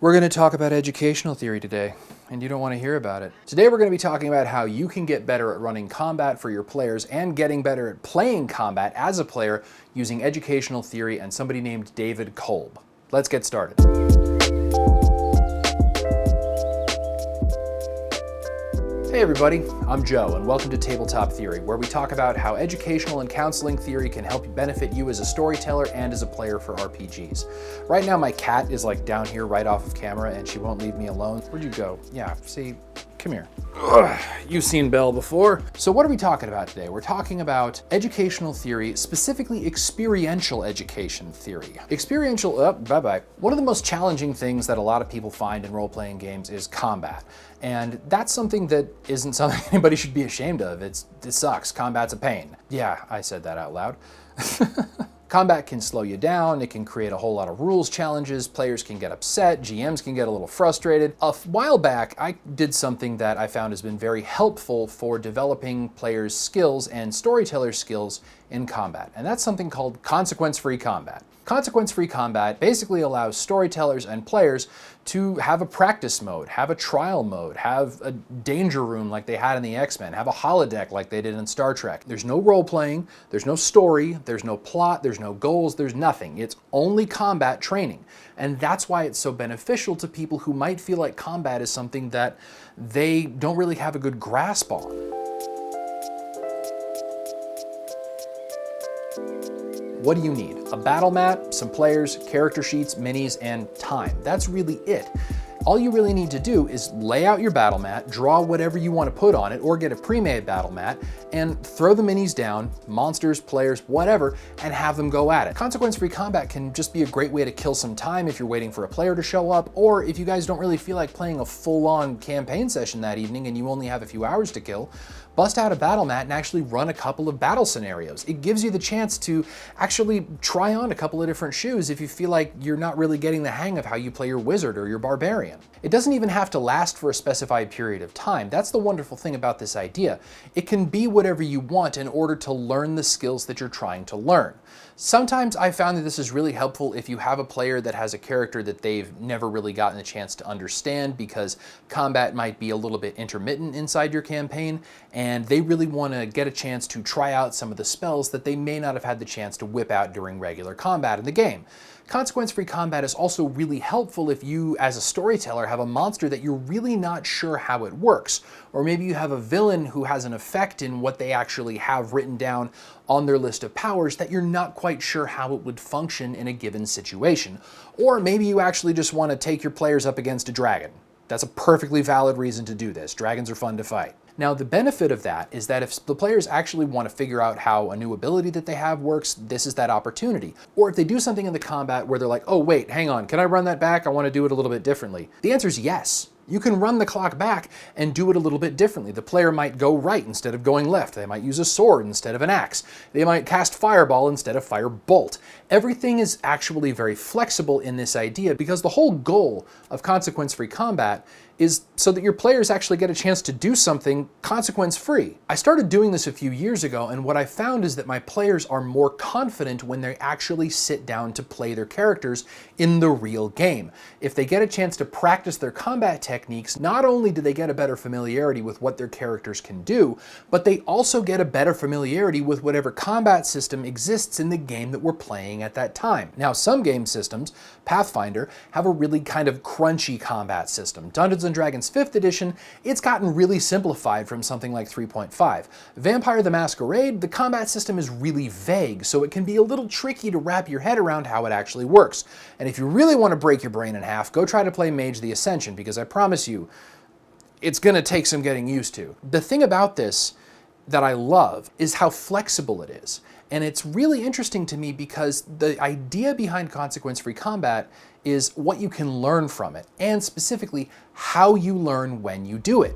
We're going to talk about educational theory today, and you don't want to hear about it. Today we're going to be talking about how you can get better at running combat for your players and getting better at playing combat as a player using educational theory and somebody named David Kolb. Let's get started. Hey everybody, I'm Joe, and welcome to Tabletop Theory, where we talk about how educational and counseling theory can help benefit you as a storyteller and as a player for RPGs. Right now my cat is like down here right off of camera and she won't leave me alone. Where'd you go? Yeah, see, come here. Ugh, you've seen Belle before. So what are we talking about today? We're talking about educational theory, specifically experiential education theory. Experiential, One of the most challenging things that a lot of people find in role-playing games is combat. And that's something that isn't something anybody should be ashamed of. It sucks. Combat's a pain. Yeah, I said that out loud. Combat can slow you down, it can create a whole lot of rules challenges, players can get upset, GMs can get a little frustrated. A while back, I did something that I found has been very helpful for developing players' skills and storyteller skills in combat, and that's something called consequence-free combat. Consequence-free combat basically allows storytellers and players to have a practice mode, have a trial mode, have a danger room like they had in the X-Men, have a holodeck like they did in Star Trek. There's no role-playing, there's no story, there's no plot, there's no goals, there's nothing. It's only combat training. And that's why it's so beneficial to people who might feel like combat is something that they don't really have a good grasp on. What do you need? A battle map, some players, character sheets, minis, and time. That's really it. All you really need to do is lay out your battle mat, draw whatever you want to put on it, or get a pre-made battle mat, and throw the minis down, monsters, players, whatever, and have them go at it. Consequence-free combat can just be a great way to kill some time if you're waiting for a player to show up, or if you guys don't really feel like playing a full-on campaign session that evening and you only have a few hours to kill, bust out a battle mat and actually run a couple of battle scenarios. It gives you the chance to actually try on a couple of different shoes if you feel like you're not really getting the hang of how you play your wizard or your barbarian. It doesn't even have to last for a specified period of time. That's the wonderful thing about this idea. It can be whatever you want in order to learn the skills that you're trying to learn. Sometimes I found that this is really helpful if you have a player that has a character that they've never really gotten a chance to understand because combat might be a little bit intermittent inside your campaign and they really want to get a chance to try out some of the spells that they may not have had the chance to whip out during regular combat in the game. Consequence-free combat is also really helpful if you, as a storyteller, have a monster that you're really not sure how it works. Or maybe you have a villain who has an effect in what they actually have written down on their list of powers that you're not quite sure how it would function in a given situation. Or maybe you actually just want to take your players up against a dragon. That's a perfectly valid reason to do this. Dragons are fun to fight. Now, the benefit of that is that if the players actually want to figure out how a new ability that they have works, this is that opportunity. Or if they do something in the combat where they're like, oh wait, hang on, can I run that back? I want to do it a little bit differently. The answer is yes. You can run the clock back and do it a little bit differently. The player might go right instead of going left. They might use a sword instead of an axe. They might cast fireball instead of firebolt. Everything is actually very flexible in this idea because the whole goal of consequence-free combat is so that your players actually get a chance to do something consequence-free. I started doing this a few years ago, and what I found is that my players are more confident when they actually sit down to play their characters in the real game. If they get a chance to practice their combat techniques, not only do they get a better familiarity with what their characters can do, but they also get a better familiarity with whatever combat system exists in the game that we're playing at that time. Now, some game systems, Pathfinder, have a really kind of crunchy combat system. Dungeons & Dragons 5th edition, it's gotten really simplified from something like 3.5. Vampire the Masquerade, the combat system is really vague, so it can be a little tricky to wrap your head around how it actually works. And if you really want to break your brain in half, go try to play Mage the Ascension, because I promise you, it's going to take some getting used to. The thing about this that I love is how flexible it is. And it's really interesting to me because the idea behind consequence-free combat is what you can learn from it, and specifically how you learn when you do it.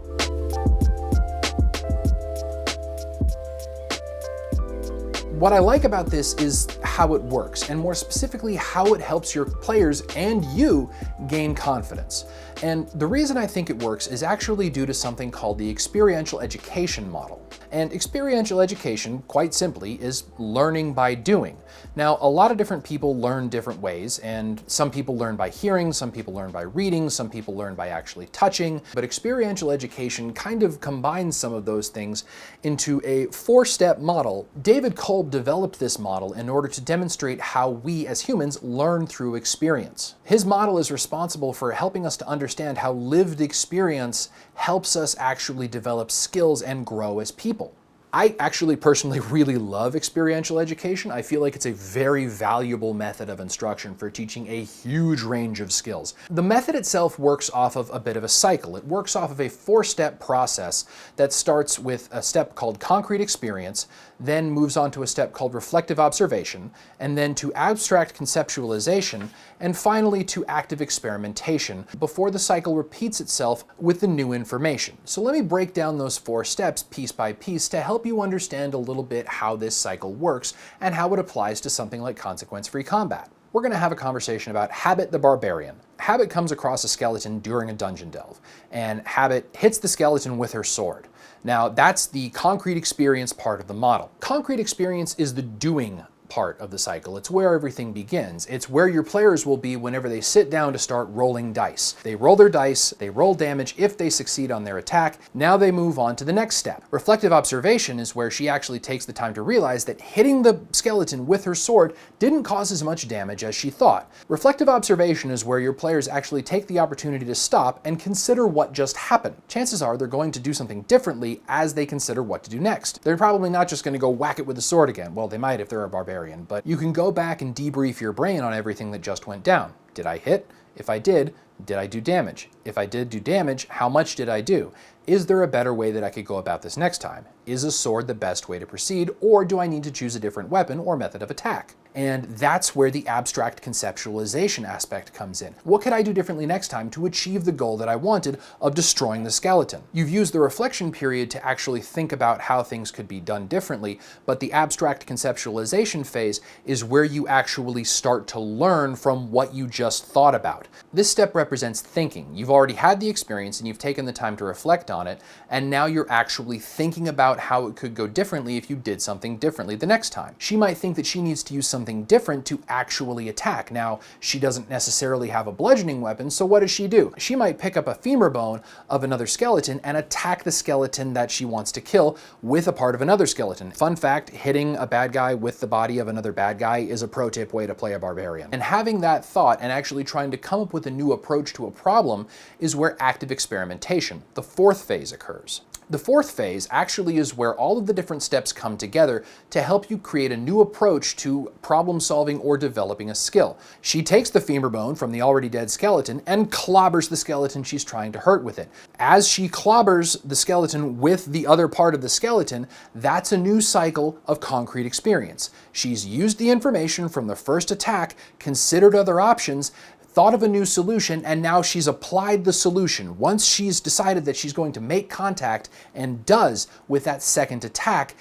What I like about this is how it works, and more specifically how it helps your players and you gain confidence. And the reason I think it works is actually due to something called the experiential education model. And experiential education, quite simply, is learning by doing. Now, a lot of different people learn different ways, and some people learn by hearing, some people learn by reading, some people learn by actually touching, but experiential education kind of combines some of those things into a 4-step model. David Kolb developed this model in order to demonstrate how we as humans learn through experience. His model is responsible for helping us to understand how lived experience helps us actually develop skills and grow as people. I actually personally really love experiential education. I feel like it's a very valuable method of instruction for teaching a huge range of skills. The method itself works off of a bit of a cycle. It works off of a 4-step process that starts with a step called concrete experience, then moves on to a step called reflective observation, and then to abstract conceptualization, and finally to active experimentation, before the cycle repeats itself with the new information. So let me break down those 4 steps piece by piece to help you understand a little bit how this cycle works and how it applies to something like consequence-free combat. We're going to have a conversation about Habit the Barbarian. Habit comes across a skeleton during a dungeon delve, and Habit hits the skeleton with her sword. Now, that's the concrete experience part of the model. Concrete experience is the doing part of the cycle. It's where everything begins. It's where your players will be whenever they sit down to start rolling dice. They roll their dice, they roll damage if they succeed on their attack. Now they move on to the next step. Reflective observation is where she actually takes the time to realize that hitting the skeleton with her sword didn't cause as much damage as she thought. Reflective observation is where your players actually take the opportunity to stop and consider what just happened. Chances are they're going to do something differently as they consider what to do next. They're probably not just going to go whack it with the sword again. Well, they might if they're a barbarian. But you can go back and debrief your brain on everything that just went down. Did I hit? If I did I do damage? If I did do damage, how much did I do? Is there a better way that I could go about this next time? Is a sword the best way to proceed, or do I need to choose a different weapon or method of attack? And that's where the abstract conceptualization aspect comes in. What could I do differently next time to achieve the goal that I wanted of destroying the skeleton? You've used the reflection period to actually think about how things could be done differently, but the abstract conceptualization phase is where you actually start to learn from what you just thought about. This step represents thinking. You've already had the experience and you've taken the time to reflect on it, and now you're actually thinking about how it could go differently if you did something differently the next time. She might think that she needs to use something different to actually attack. Now, she doesn't necessarily have a bludgeoning weapon, so what does she do? She might pick up a femur bone of another skeleton and attack the skeleton that she wants to kill with a part of another skeleton. Fun fact, hitting a bad guy with the body of another bad guy is a pro tip way to play a barbarian. And having that thought and actually trying to come up with a new approach to a problem is where active experimentation, the 4th phase, occurs. The 4th phase actually is where all of the different steps come together to help you create a new approach to problem solving or developing a skill. She takes the femur bone from the already dead skeleton and clobbers the skeleton she's trying to hurt with it. As she clobbers the skeleton with the other part of the skeleton, that's a new cycle of concrete experience. She's used the information from the first attack, considered other options, thought of a new solution, and now she's applied the solution. Once she's decided that she's going to make contact and does with that second attack,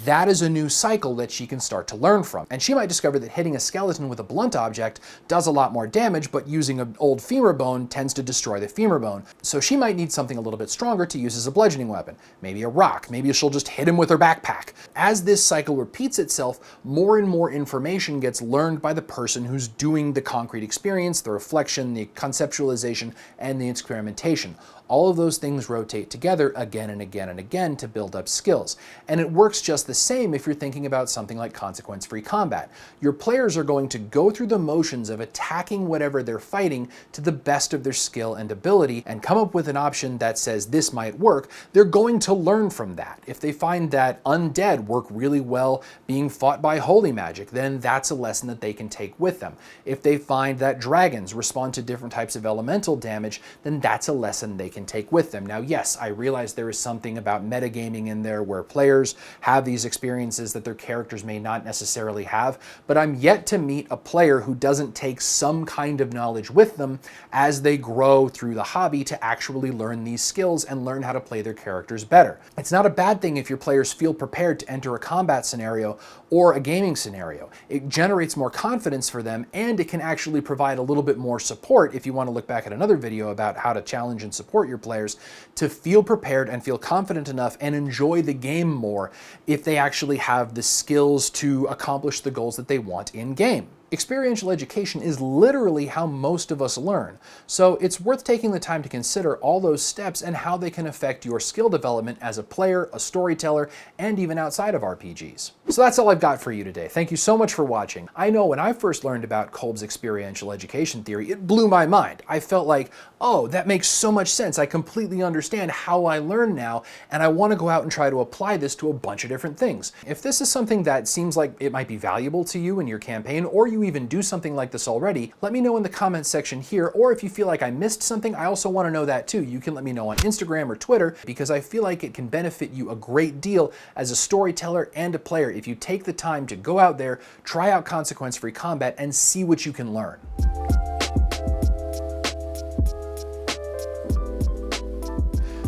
that is a new cycle that she can start to learn from. And she might discover that hitting a skeleton with a blunt object does a lot more damage, but using an old femur bone tends to destroy the femur bone. So she might need something a little bit stronger to use as a bludgeoning weapon. Maybe a rock. Maybe she'll just hit him with her backpack. As this cycle repeats itself, more and more information gets learned by the person who's doing the concrete experience, the reflection, the conceptualization, and the experimentation. All of those things rotate together again and again and again to build up skills. And it works just the same if you're thinking about something like consequence-free combat. Your players are going to go through the motions of attacking whatever they're fighting to the best of their skill and ability and come up with an option that says this might work. They're going to learn from that. If they find that undead work really well being fought by holy magic, then that's a lesson that they can take with them. If they find that dragons respond to different types of elemental damage, then that's a lesson they can take with them. Now, yes, I realize there is something about metagaming in there where players have have these experiences that their characters may not necessarily have, but I'm yet to meet a player who doesn't take some kind of knowledge with them as they grow through the hobby to actually learn these skills and learn how to play their characters better. It's not a bad thing if your players feel prepared to enter a combat scenario or a gaming scenario. It generates more confidence for them, and it can actually provide a little bit more support, if you want to look back at another video about how to challenge and support your players, to feel prepared and feel confident enough and enjoy the game more if they actually have the skills to accomplish the goals that they want in game. Experiential education is literally how most of us learn, so it's worth taking the time to consider all those steps and how they can affect your skill development as a player, a storyteller, and even outside of RPGs. So that's all I've got for you today. Thank you so much for watching. I know when I first learned about Kolb's experiential education theory, it blew my mind. I felt like, oh, that makes so much sense. I completely understand how I learn now, and I want to go out and try to apply this to a bunch of different things. If this is something that seems like it might be valuable to you in your campaign, or you even do something like this already, let me know in the comments section here, or if you feel like I missed something, I also want to know that too. You can let me know on Instagram or Twitter, because I feel like it can benefit you a great deal as a storyteller and a player if you take the time to go out there, try out consequence-free combat, and see what you can learn.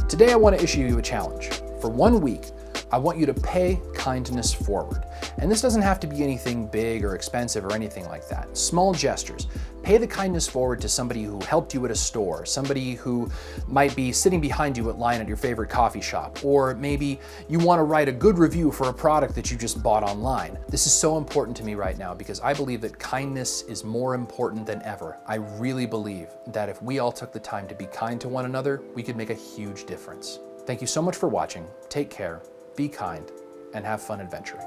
Today I want to issue you a challenge. For 1 week, I want you to pay kindness forward. And this doesn't have to be anything big or expensive or anything like that. Small gestures. Pay the kindness forward to somebody who helped you at a store, somebody who might be sitting behind you at line at your favorite coffee shop, or maybe you want to write a good review for a product that you just bought online. This is so important to me right now because I believe that kindness is more important than ever. I really believe that if we all took the time to be kind to one another, we could make a huge difference. Thank you so much for watching. Take care, be kind, and have fun adventuring.